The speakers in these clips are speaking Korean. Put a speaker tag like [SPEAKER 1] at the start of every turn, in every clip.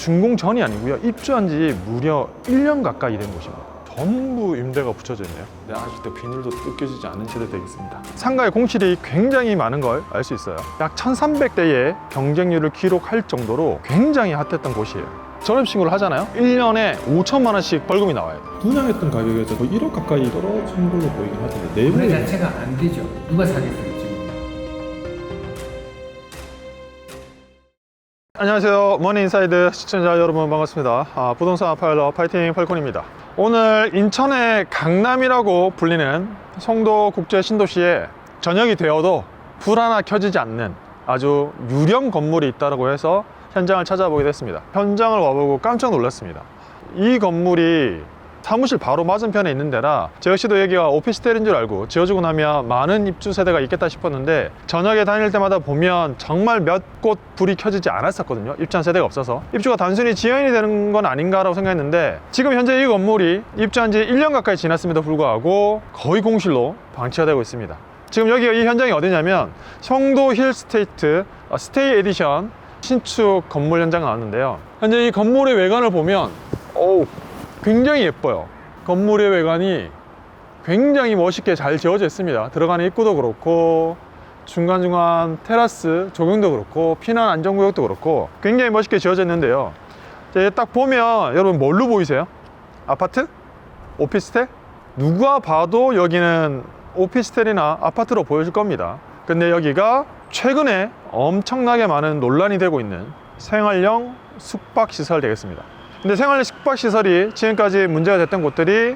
[SPEAKER 1] 준공 전이 아니고요, 입주한 지 무려 1년 가까이 된 곳입니다. 전부 임대가 붙여져 있네요. 네, 아직도 비닐도 뜯겨지지 않은 채로 되겠습니다. 상가의 공실이 굉장히 많은 걸 알 수 있어요. 약 1300대의 경쟁률을 기록할 정도로 굉장히 핫했던 곳이에요. 전입신고를 하잖아요. 1년에 5천만 원씩 벌금이 나와요.
[SPEAKER 2] 분양했던 가격에서 거의 1억 가까이 떨어진 걸로 보이긴 하던데
[SPEAKER 3] 그
[SPEAKER 2] 내부에
[SPEAKER 3] 자체가 안 되죠. 누가 사겠어요 지금?
[SPEAKER 1] 안녕하세요. 머니인사이드 시청자 여러분 반갑습니다. 부동산 파일럿 파이팅 팔콘입니다. 오늘 인천의 강남이라고 불리는 송도국제 신도시에 저녁이 되어도 불 하나 켜지지 않는 아주 유령 건물이 있다고 해서 현장을 찾아보게 됐습니다. 현장을 와보고 깜짝 놀랐습니다. 이 건물이 사무실 바로 맞은편에 있는 데라 저 역시도 여기가 오피스텔인 줄 알고 지어주고 나면 많은 입주 세대가 있겠다 싶었는데, 저녁에 다닐 때마다 보면 정말 몇 곳 불이 켜지지 않았었거든요. 입주한 세대가 없어서. 입주가 단순히 지연이 되는 건 아닌가라고 생각했는데, 지금 현재 이 건물이 입주한 지 1년 가까이 지났음에도 불구하고 거의 공실로 방치가 되고 있습니다. 지금 여기가 이 현장이 어디냐면 송도 힐스테이트 스테이 에디션 신축 건물 현장 나왔는데요. 현재 이 건물의 외관을 보면 굉장히 예뻐요. 건물의 외관이 굉장히 멋있게 잘 지어져 있습니다. 들어가는 입구도 그렇고 중간중간 테라스 조경도 그렇고 피난 안전구역도 그렇고 굉장히 멋있게 지어져 있는데요. 딱 보면 여러분 뭘로 보이세요? 아파트? 오피스텔? 누가 봐도 여기는 오피스텔이나 아파트로 보여질 겁니다. 근데 여기가 최근에 엄청나게 많은 논란이 되고 있는 생활형 숙박시설 되겠습니다. 근데 생활형 숙박시설이 지금까지 문제가 됐던 곳들이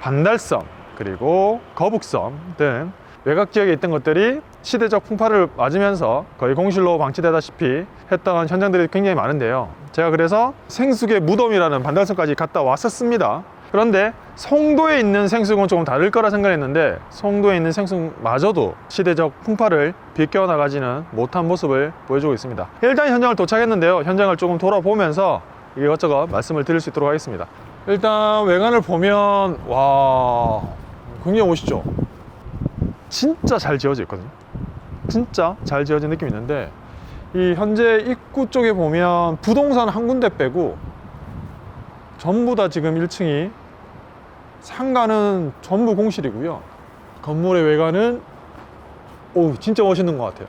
[SPEAKER 1] 반달섬 그리고 거북섬 등 외곽 지역에 있던 것들이 시대적 풍파를 맞으면서 거의 공실로 방치되다시피 했던 현장들이 굉장히 많은데요. 제가 그래서 생숙의 무덤이라는 반달섬까지 갔다 왔었습니다. 그런데 송도에 있는 생숙은 조금 다를 거라 생각했는데, 송도에 있는 생숙마저도 시대적 풍파를 비껴나가지는 못한 모습을 보여주고 있습니다. 일단 현장을 도착했는데요. 현장을 조금 돌아보면서 이것저것 말씀을 드릴 수 있도록 하겠습니다. 일단 외관을 보면 와, 굉장히 멋있죠? 진짜 잘 지어져 있거든요. 진짜 잘 지어진 느낌이 있는데, 이 현재 입구 쪽에 보면 부동산 한 군데 빼고 전부 다 지금 1층이 상가는 전부 공실이고요. 건물의 외관은 진짜 멋있는 것 같아요.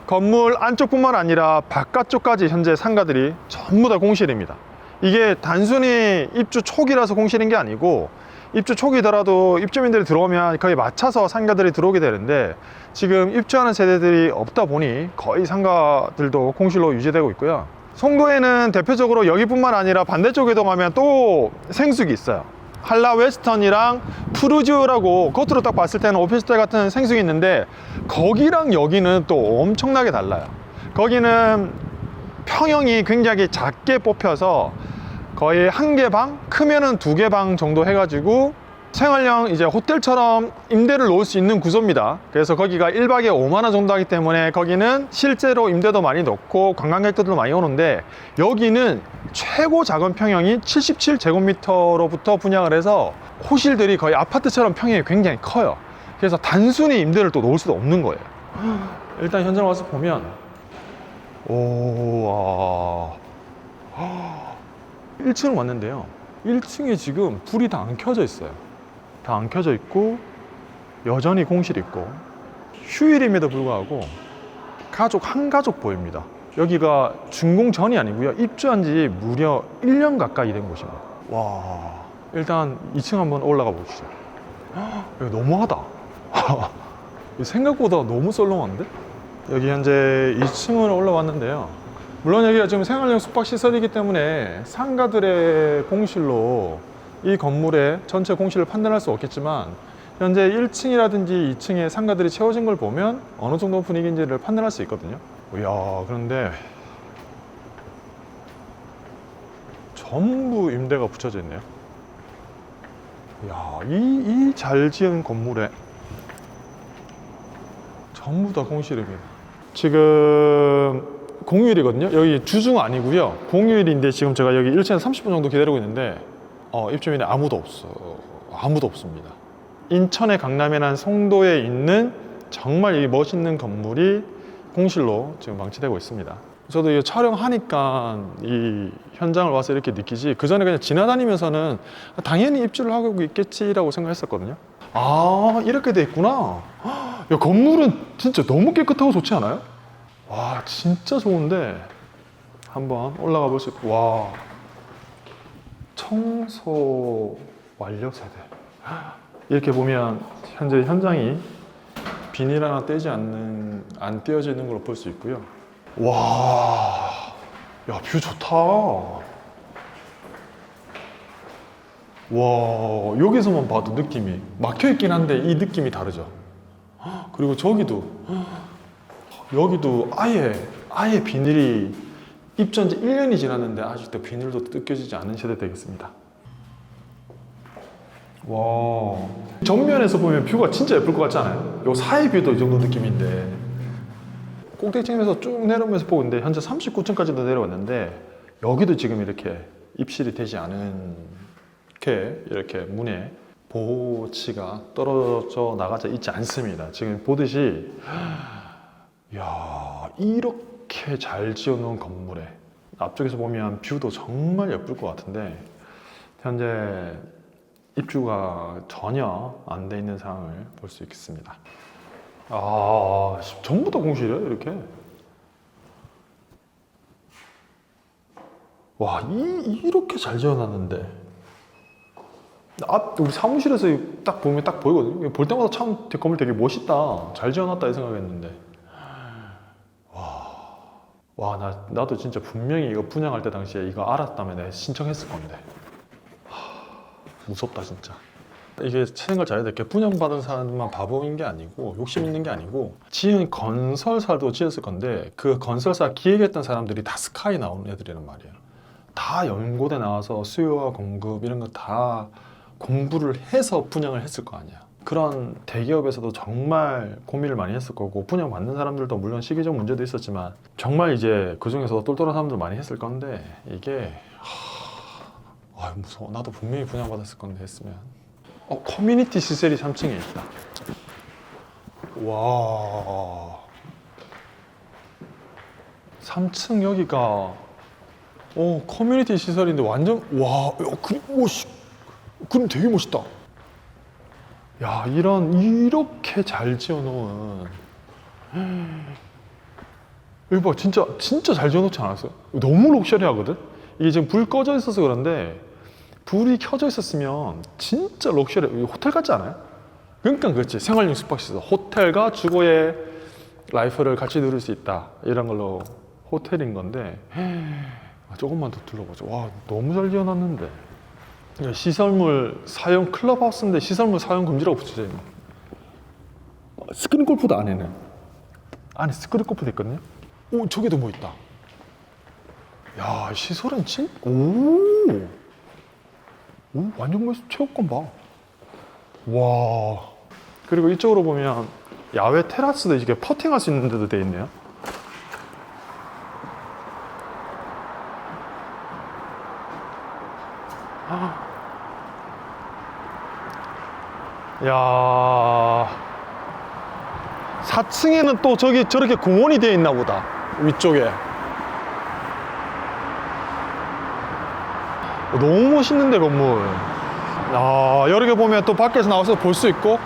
[SPEAKER 1] 건물 안쪽뿐만 아니라 바깥쪽까지 현재 상가들이 전부 다 공실입니다. 이게 단순히 입주 초기라서 공실인 게 아니고, 입주 초기더라도 입주민들이 들어오면 거의 맞춰서 상가들이 들어오게 되는데, 지금 입주하는 세대들이 없다 보니 거의 상가들도 공실로 유지되고 있고요. 송도에는 대표적으로 여기뿐만 아니라 반대쪽에도 가면 또 생숙이 있어요. 한라 웨스턴이랑 푸르지오라고 겉으로 딱 봤을 때는 오피스텔 같은 생숙이 있는데, 거기랑 여기는 또 엄청나게 달라요. 거기는 평형이 굉장히 작게 뽑혀서 거의 한 개 방, 크면은 2개 방 정도 해가지고 생활형 이제 호텔처럼 임대를 놓을 수 있는 구조입니다. 그래서 거기가 1박에 5만 원 정도 하기 때문에 거기는 실제로 임대도 많이 넣고 관광객들도 많이 오는데, 여기는 최고 작은 평형이 77제곱미터로부터 분양을 해서 호실들이 거의 아파트처럼 평형이 굉장히 커요. 그래서 단순히 임대를 또 놓을 수도 없는 거예요. 일단 현장 와서 보면 와 1층을 왔는데요. 1층에 지금 불이 다 안 켜져 있어요. 다 안 켜져 있고 여전히 공실이 있고, 휴일임에도 불구하고 가족 한 가족 보입니다. 여기가 준공 전이 아니고요, 입주한 지 무려 1년 가까이 된 곳입니다. 와, 일단 2층 한번 올라가 보시죠. 여기 너무하다. 생각보다 너무 썰렁한데? 여기 현재 2층을 올라왔는데요. 물론 여기가 지금 생활형 숙박시설이기 때문에 상가들의 공실로 이 건물의 전체 공실을 판단할 수 없겠지만, 현재 1층이라든지 2층에 상가들이 채워진 걸 보면 어느 정도 분위기인지를 판단할 수 있거든요. 이야, 그런데 전부 임대가 붙여져 있네요. 이야, 이 잘 지은 건물에 전부 다 공실입니다. 지금 공휴일이거든요. 여기 주중 아니고요, 공휴일인데 지금 제가 여기 1층에서 30분 정도 기다리고 있는데 입주민이 아무도 없습니다. 인천의 강남에 난 송도에 있는 정말 이 멋있는 건물이 공실로 지금 방치되고 있습니다. 저도 이 촬영하니까 이 현장을 와서 이렇게 느끼지, 그 전에 그냥 지나다니면서는 당연히 입주를 하고 있겠지라고 생각했었거든요. 아, 이렇게 돼 있구나. 야, 건물은 진짜 너무 깨끗하고 좋지 않아요? 와, 진짜 좋은데 한번 올라가 볼 수 있고. 와, 청소 완료 세대. 이렇게 보면 현재 현장이 비닐 하나 떼지 않는, 안 떼어져 있는 걸 볼 수 있고요. 와, 야, 뷰 좋다. 와, 여기서만 봐도 느낌이 막혀 있긴 한데 이 느낌이 다르죠. 그리고 저기도, 여기도 아예 비닐이 입주한 지 1년이 지났는데 아직도 비닐도 뜯겨지지 않은 세대 되겠습니다. 와, 정면에서 보면 뷰가 진짜 예쁠 것 같지 않아요? 요 사이 뷰도 이 정도 느낌인데, 꼭대기층에서 쭉 내려오면서 보고 있는데 현재 39층까지도 내려왔는데 여기도 지금 이렇게 입실이 되지 않은 이렇게 문에 보호치가 떨어져 나가져 있지 않습니다. 지금 보듯이, 야, 이렇게 잘 지어놓은 건물에 앞쪽에서 보면 뷰도 정말 예쁠 것 같은데 현재 입주가 전혀 안 돼 있는 상황을 볼 수 있겠습니다. 아, 전부 다 공실이에요, 이렇게. 와, 이렇게 잘 지어놨는데. 우리 사무실에서 딱 보면 딱 보이거든요. 볼 때마다 참 건물 되게 멋있다, 잘 지어놨다 이 생각했는데. 와, 나도 진짜 분명히 이거 분양할 때 당시에 이거 알았다면 내가 신청했을 건데. 무섭다, 진짜. 이게 생각을 잘해야 될 게, 분양받은 사람만 바보인 게 아니고 욕심 있는 게 아니고 지은 건설사도 지었을 건데 그 건설사 기획했던 사람들이 다 스카이 나오는 애들이란 말이에요. 다 연고대 나와서 수요와 공급 이런 거 다 공부를 해서 분양을 했을 거 아니야. 그런 대기업에서도 정말 고민을 많이 했을 거고, 분양 받는 사람들도 물론 시기적 문제도 있었지만 정말 이제 그 중에서도 똘똘한 사람들 많이 했을 건데, 이게 무서워. 나도 분명히 분양받았을 건데 했으면. 커뮤니티 시설이 3층에 있다. 와, 3층 여기가 커뮤니티 시설인데 완전, 와, 그림 되게 멋있다. 야, 이렇게 잘 지어놓은, 여기 봐, 진짜 잘 지어놓지 않았어요? 너무 럭셔리하거든? 이게 지금 불 꺼져 있어서 그런데 불이 켜져 있었으면 진짜 럭셔리, 호텔 같지 않아요? 그러니까 그렇지, 생활용 숙박시설, 호텔과 주거의 라이프를 같이 누릴 수 있다, 이런 걸로 호텔인 건데. 조금만 더 둘러보자. 와, 너무 잘 지어놨는데. 시설물 사용, 클럽하우스인데 시설물 사용 금지라고 붙여져 있네. 스크린 골프도 안에는, 안에 스크린 골프도 있거든요. 오, 저기도 뭐 있다. 야, 시설은 완전 멋있어. 체육관 봐. 와. 그리고 이쪽으로 보면 야외 테라스도 이렇게 퍼팅할 수 있는 데도 돼 있네요. 야, 4층에는 또 저렇게 공원이 되어 있나 보다, 위쪽에. 너무 멋있는데, 건물. 여러 개 보면 또 밖에서 나와서 볼 수 있고.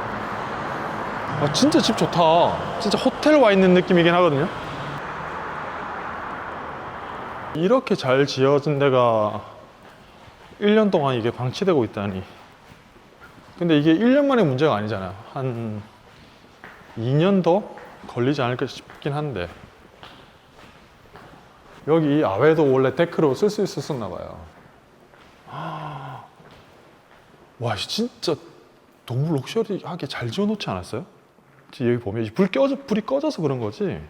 [SPEAKER 1] 진짜 집 좋다. 진짜 호텔 와 있는 느낌이긴 하거든요. 이렇게 잘 지어진 데가 1년 동안 이게 방치되고 있다니. 근데 이게 1년 만에 문제가 아니잖아요. 한 2년 더 걸리지 않을까 싶긴 한데, 여기 야외도 원래 데크로 쓸 수 있었나 봐요. 와, 진짜 너무 럭셔리하게 잘 지어놓지 않았어요? 여기 보면 불이 꺼져서 그런 거지.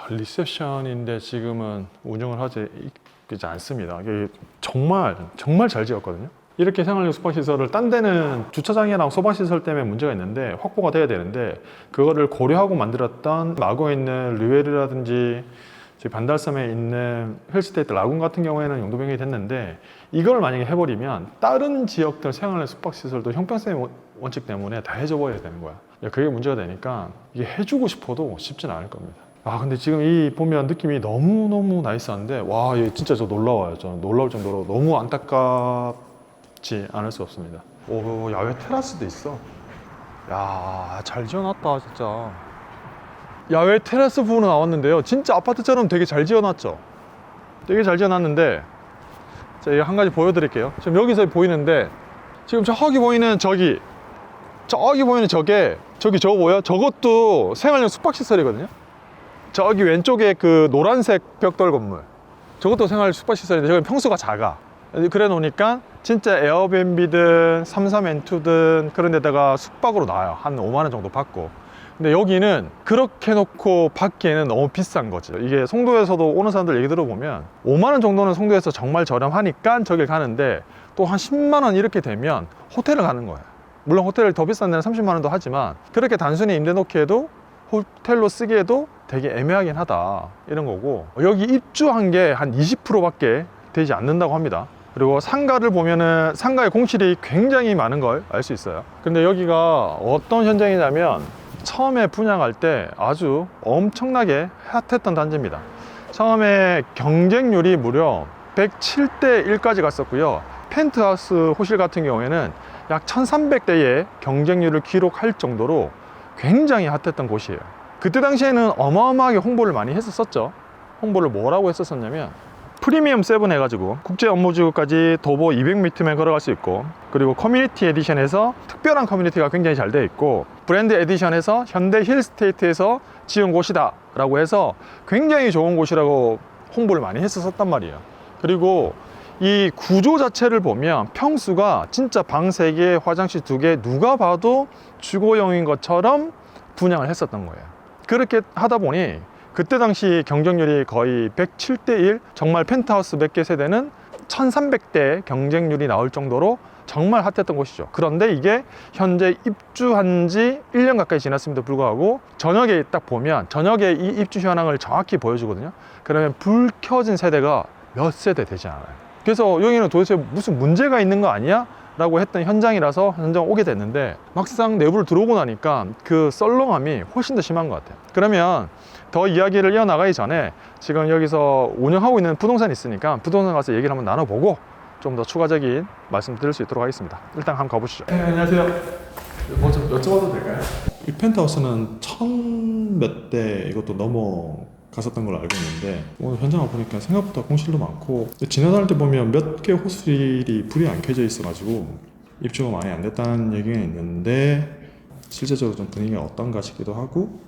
[SPEAKER 1] 리셉션인데 지금은 운영을 하지 않습니다. 이게 정말 잘 지었거든요. 이렇게 생활용 숙박시설을, 딴 데는 주차장이랑 소방시설 때문에 문제가 있는데 확보가 돼야 되는데, 그거를 고려하고 만들었던 마고에 있는 르웨르라든지 반달섬에 있는 힐스테이트 라군 같은 경우에는 용도 변경이 됐는데, 이걸 만약에 해버리면 다른 지역들 생활용 숙박시설도 형평성의 원칙 때문에 다 해줘버려야 되는 거야. 그게 문제가 되니까 이게 해주고 싶어도 쉽지는 않을 겁니다. 아 근데 지금 이 보면 느낌이 너무너무 나이스한데 와 이거 진짜 저 놀라워요. 저 놀라울 정도로 너무 안타깝지 않을 수 없습니다. 오 야외 테라스도 있어. 야 잘 지어놨다 진짜. 야외 테라스 부분은 나왔는데요 진짜 아파트처럼 되게 잘 지어놨죠. 되게 잘 지어놨는데 제가 한 가지 보여드릴게요. 지금 여기서 보이는데 지금 저기 보이는 저기 보이는 저기 저거 뭐야? 저것도 생활용 숙박시설이거든요. 저기 왼쪽에 그 노란색 벽돌 건물 저것도 생활 숙박시설인데 저기 평수가 작아. 그래 놓으니까 진짜 에어비앤비든 삼삼엔투든 그런 데다가 숙박으로 나와요. 한 5만 원 정도 받고. 근데 여기는 그렇게 놓고 받기에는 너무 비싼 거지. 이게 송도에서도 오는 사람들 얘기 들어보면 5만 원 정도는 송도에서 정말 저렴하니까 저길 가는데 또 한 10만 원 이렇게 되면 호텔을 가는 거예요. 물론 호텔을 더 비싼 데는 30만 원도 하지만 그렇게 단순히 임대 놓기에도 호텔로 쓰기에도 되게 애매하긴 하다 이런 거고, 여기 입주한 게 한 20%밖에 되지 않는다고 합니다. 그리고 상가를 보면은 상가의 공실이 굉장히 많은 걸 알 수 있어요. 근데 여기가 어떤 현장이냐면 처음에 분양할 때 아주 엄청나게 핫했던 단지입니다. 처음에 경쟁률이 무려 107대 1까지 갔었고요. 펜트하우스 호실 같은 경우에는 약 1300대의 경쟁률을 기록할 정도로 굉장히 핫했던 곳이에요. 그때 당시에는 어마어마하게 홍보를 많이 했었죠. 홍보를 뭐라고 했었냐면 프리미엄 7 해가지고 국제 업무지구까지 도보 200m면 걸어갈 수 있고, 그리고 커뮤니티 에디션에서 특별한 커뮤니티가 굉장히 잘 되어 있고, 브랜드 에디션에서 현대 힐스테이트에서 지은 곳이다 라고 해서 굉장히 좋은 곳이라고 홍보를 많이 했었단 말이에요. 그리고 이 구조 자체를 보면 평수가 진짜 방 3개, 화장실 2개, 누가 봐도 주거용인 것처럼 분양을 했었던 거예요. 그렇게 하다 보니 그때 당시 경쟁률이 거의 107대 1, 정말 펜트하우스 몇 개 세대는 1300대 경쟁률이 나올 정도로 정말 핫했던 곳이죠. 그런데 이게 현재 입주한 지 1년 가까이 지났음에도 불구하고 저녁에 딱 보면 저녁에 이 입주 현황을 정확히 보여주거든요. 그러면 불 켜진 세대가 몇 세대 되지 않아요. 그래서 여기는 도대체 무슨 문제가 있는 거 아니야? 라고 했던 현장이라서 현장 오게 됐는데, 막상 내부를 들어오고 나니까 그 썰렁함이 훨씬 더 심한 것 같아요. 그러면 더 이야기를 이어나가기 전에 지금 여기서 운영하고 있는 부동산이 있으니까 부동산 가서 얘기를 한번 나눠보고 좀 더 추가적인 말씀 드릴 수 있도록 하겠습니다. 일단 한번 가보시죠.
[SPEAKER 2] 네, 안녕하세요. 뭐 좀 여쭤봐도 될까요? 이 펜트하우스는 1000몇 대 이것도 넘어갔었던 걸로 알고 있는데 오늘 현장을 보니까 생각보다 공실도 많고, 지나다닐 때 보면 몇 개 호실이 불이 안 켜져 있어가지고 입주가 많이 안 됐다는 얘기가 있는데 실제적으로 좀 분위기가 어떤가 싶기도 하고.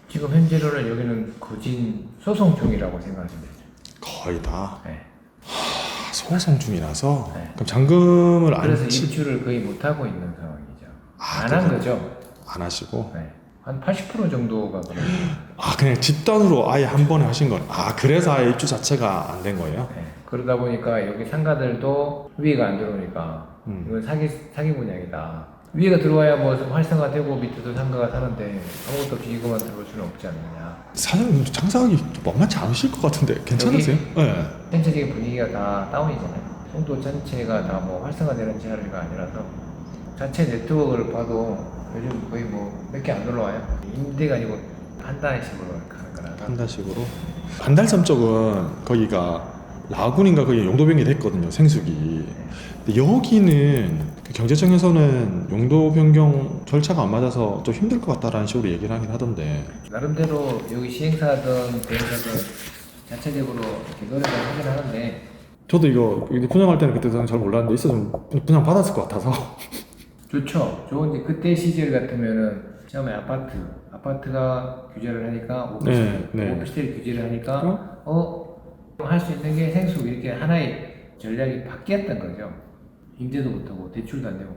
[SPEAKER 3] 지금 현재로는 여기는 거진 소송 중이라고 생각하시면 되죠.
[SPEAKER 2] 거의 다
[SPEAKER 3] 네.
[SPEAKER 2] 소송 중이라서.
[SPEAKER 3] 네.
[SPEAKER 2] 그럼 잔금을 안
[SPEAKER 3] 그래서 입주를 거의 못 하고 있는 상황이죠. 안 한 거죠.
[SPEAKER 2] 안 하시고.
[SPEAKER 3] 네. 한 80% 정도가 그래요.
[SPEAKER 2] 그냥 집단으로 아예 한 번에 하신 건. 그래서 아예 입주 자체가 안 된 거예요?
[SPEAKER 3] 네. 그러다 보니까 여기 상가들도 위에가 안 들어오니까 이건 사기 분양이다. 위에가 들어와야 뭐 활성화되고 밑에도 상가가 사는데 아무것도 없이 이것만 들어올 수는 없지 않느냐.
[SPEAKER 2] 사장님 장사하기 만만치 않으실 것 같은데 괜찮으세요? 네.
[SPEAKER 3] 전체적인 분위기가 다 다운이잖아요. 송도 전체가 다 뭐 활성화되는 자리가 아니라서 자체 네트워크를 봐도 요즘 거의 뭐 몇 개 안 올라와요. 임대가 아니고 한 달씩으로 가는 거라서.
[SPEAKER 2] 한 달씩으로. 반달섬 쪽은 거기가 라군인가 거기 용도 변경이 됐거든요, 생수기. 근데 여기는 그 경제청에서는 용도 변경 절차가 안 맞아서 좀 힘들 것 같다라는 식으로 얘기를 하긴 하던데.
[SPEAKER 3] 나름대로 여기 시행사든 대행사든 자체적으로 이렇게 노력을 하긴 하는데,
[SPEAKER 2] 저도 이거 분양할 때는 그때 잘 몰랐는데 있어서 분양 받았을 것 같아서.
[SPEAKER 3] 좋죠. 좋은데 그때 시절 같으면은 처음에 아파트가 규제를 하니까 오피스텔,
[SPEAKER 2] 네.
[SPEAKER 3] 오피스텔 규제를 하니까 할 수 있는 게 생수, 이렇게 하나의 전략이 바뀌었던 거죠. 임대도 못하고 대출도 안 되고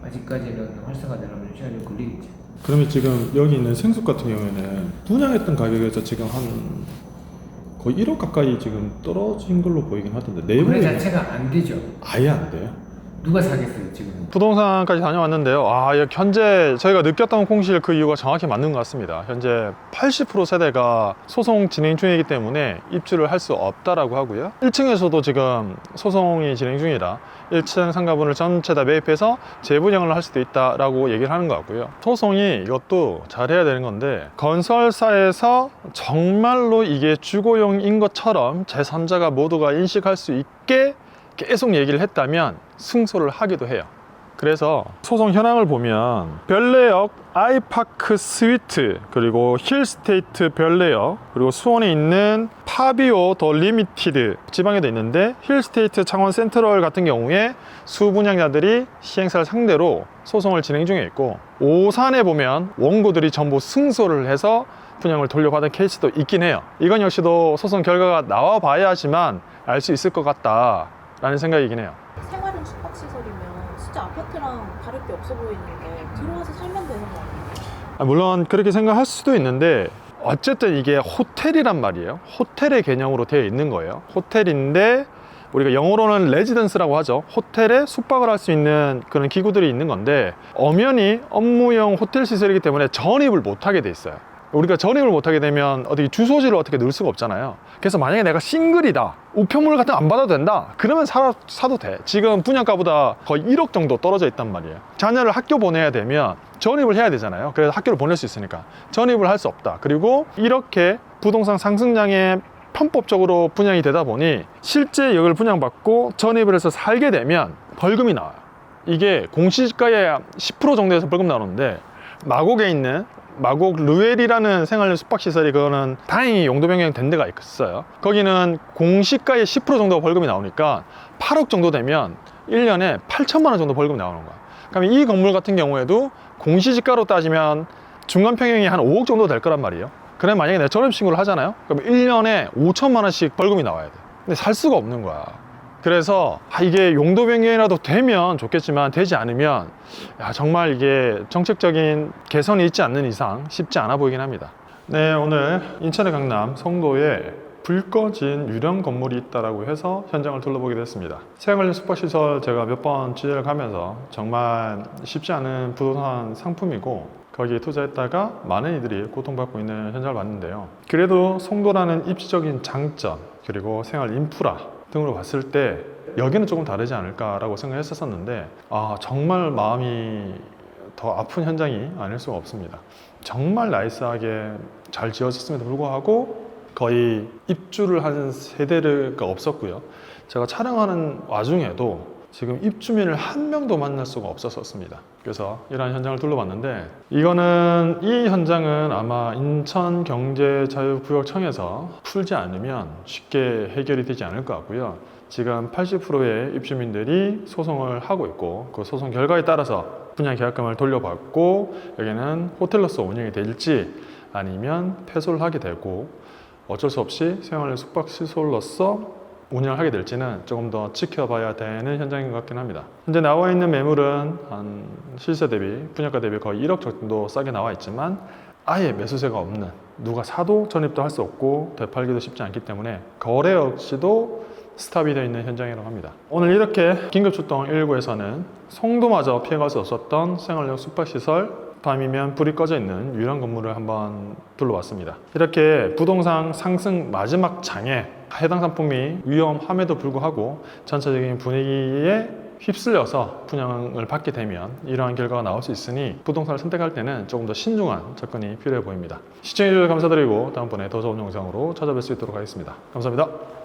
[SPEAKER 3] 아직까지는 활성화되려면 시간이 좀 걸리겠죠.
[SPEAKER 2] 그러면 지금 여기 있는 생수 같은 경우에는 분양했던 가격에서 지금 한 거의 1억 가까이 지금 떨어진 걸로 보이긴 하던데
[SPEAKER 3] 거래
[SPEAKER 2] 내부에
[SPEAKER 3] 자체가 안 되죠.
[SPEAKER 2] 아예 안 돼요?
[SPEAKER 3] 누가 사겠어요 지금?
[SPEAKER 1] 부동산까지 다녀왔는데요. 현재 저희가 느꼈던 공실 그 이유가 정확히 맞는 것 같습니다. 현재 80% 세대가 소송 진행 중이기 때문에 입주를 할 수 없다라고 하고요. 1층에서도 지금 소송이 진행 중이라 1층 상가분을 전체 다 매입해서 재분양을 할 수도 있다라고 얘기를 하는 것 같고요. 소송이 이것도 잘해야 되는 건데, 건설사에서 정말로 이게 주거용인 것처럼 제3자가 모두가 인식할 수 있게 계속 얘기를 했다면 승소를 하기도 해요. 그래서 소송 현황을 보면 별내역 아이파크 스위트, 그리고 힐스테이트 별내역, 그리고 수원에 있는 파비오 더 리미티드 지방에도 있는데, 힐스테이트 창원 센트럴 같은 경우에 수분양자들이 시행사를 상대로 소송을 진행 중에 있고, 오산에 보면 원고들이 전부 승소를 해서 분양을 돌려받은 케이스도 있긴 해요. 이건 역시도 소송 결과가 나와 봐야지만 알 수 있을 것 같다라는 생각이긴 해요.
[SPEAKER 4] 생활형 숙박시설이면 진짜 아파트랑 다를 게 없어 보이는데 들어와서 살면 되는 거 아니에요?
[SPEAKER 1] 물론 그렇게 생각할 수도 있는데, 어쨌든 이게 호텔이란 말이에요. 호텔의 개념으로 되어 있는 거예요. 호텔인데 우리가 영어로는 레지던스라고 하죠. 호텔에 숙박을 할 수 있는 그런 기구들이 있는 건데, 엄연히 업무용 호텔 시설이기 때문에 전입을 못하게 돼 있어요. 우리가 전입을 못하게 되면 어떻게 주소지를 어떻게 넣을 수가 없잖아요. 그래서 만약에 내가 싱글이다, 우편물 같은 거 안 받아도 된다, 그러면 사도 돼. 지금 분양가보다 거의 1억 정도 떨어져 있단 말이에요. 자녀를 학교 보내야 되면 전입을 해야 되잖아요. 그래서 학교를 보낼 수 있으니까 전입을 할 수 없다. 그리고 이렇게 부동산 상승장에 편법적으로 분양이 되다 보니 실제 여기를 분양받고 전입을 해서 살게 되면 벌금이 나와요. 이게 공시지가의 10% 정도에서 벌금 나오는데, 마곡에 있는 마곡 르웰이라는 생활용 숙박시설이, 그거는 다행히 용도 변경이 된 데가 있어요. 거기는 공시가의 10% 정도 벌금이 나오니까 8억 정도 되면 1년에 8천만 원 정도 벌금이 나오는 거야. 그러면 이 건물 같은 경우에도 공시지가로 따지면 중간 평형이 한 5억 정도 될 거란 말이에요. 그래 만약에 내가 전입 신고를 하잖아요. 그럼 1년에 5천만 원씩 벌금이 나와야 돼. 근데 살 수가 없는 거야. 그래서 이게 용도 변경이라도 되면 좋겠지만 되지 않으면 정말 이게 정책적인 개선이 있지 않는 이상 쉽지 않아 보이긴 합니다. 네, 오늘 인천의 강남 송도에 불 꺼진 유령 건물이 있다라고 해서 현장을 둘러보게 됐습니다. 생활용 숙박시설 제가 몇 번 취재를 가면서 정말 쉽지 않은 부동산 상품이고, 거기에 투자했다가 많은 이들이 고통받고 있는 현장을 봤는데요. 그래도 송도라는 입지적인 장점, 그리고 생활 인프라 등으로 봤을 때 여기는 조금 다르지 않을까라고 생각했었는데, 정말 마음이 더 아픈 현장이 아닐 수가 없습니다. 정말 나이스하게 잘 지어졌음에도 불구하고 거의 입주를 한 세대가 없었고요. 제가 촬영하는 와중에도 지금 입주민을 한 명도 만날 수가 없었습니다. 그래서 이러한 현장을 둘러봤는데, 이 현장은 아마 인천경제자유구역청에서 풀지 않으면 쉽게 해결이 되지 않을 것 같고요. 지금 80%의 입주민들이 소송을 하고 있고, 그 소송 결과에 따라서 분양 계약금을 돌려받고 여기는 호텔로서 운영이 될지 아니면 폐소를 하게 되고 어쩔 수 없이 생활용 숙박시설로서 운영을 하게 될지는 조금 더 지켜봐야 되는 현장인 것 같긴 합니다. 현재 나와 있는 매물은 한 시세 대비, 분양가 대비 거의 1억 정도 싸게 나와 있지만, 아예 매수세가 없는, 누가 사도 전입도 할 수 없고 되팔기도 쉽지 않기 때문에 거래 없이도 스탑이 되어 있는 현장이라고 합니다. 오늘 이렇게 긴급출동 119에서는 송도마저 피해갈 수 없었던 생활용 숙박시설, 밤이면 불이 꺼져 있는 유령 건물을 한번 둘러봤습니다. 이렇게 부동산 상승 마지막 장에 해당 상품이 위험함에도 불구하고 전체적인 분위기에 휩쓸려서 분양을 받게 되면 이러한 결과가 나올 수 있으니, 부동산을 선택할 때는 조금 더 신중한 접근이 필요해 보입니다. 시청해주셔서 감사드리고 다음번에 더 좋은 영상으로 찾아뵐 수 있도록 하겠습니다. 감사합니다.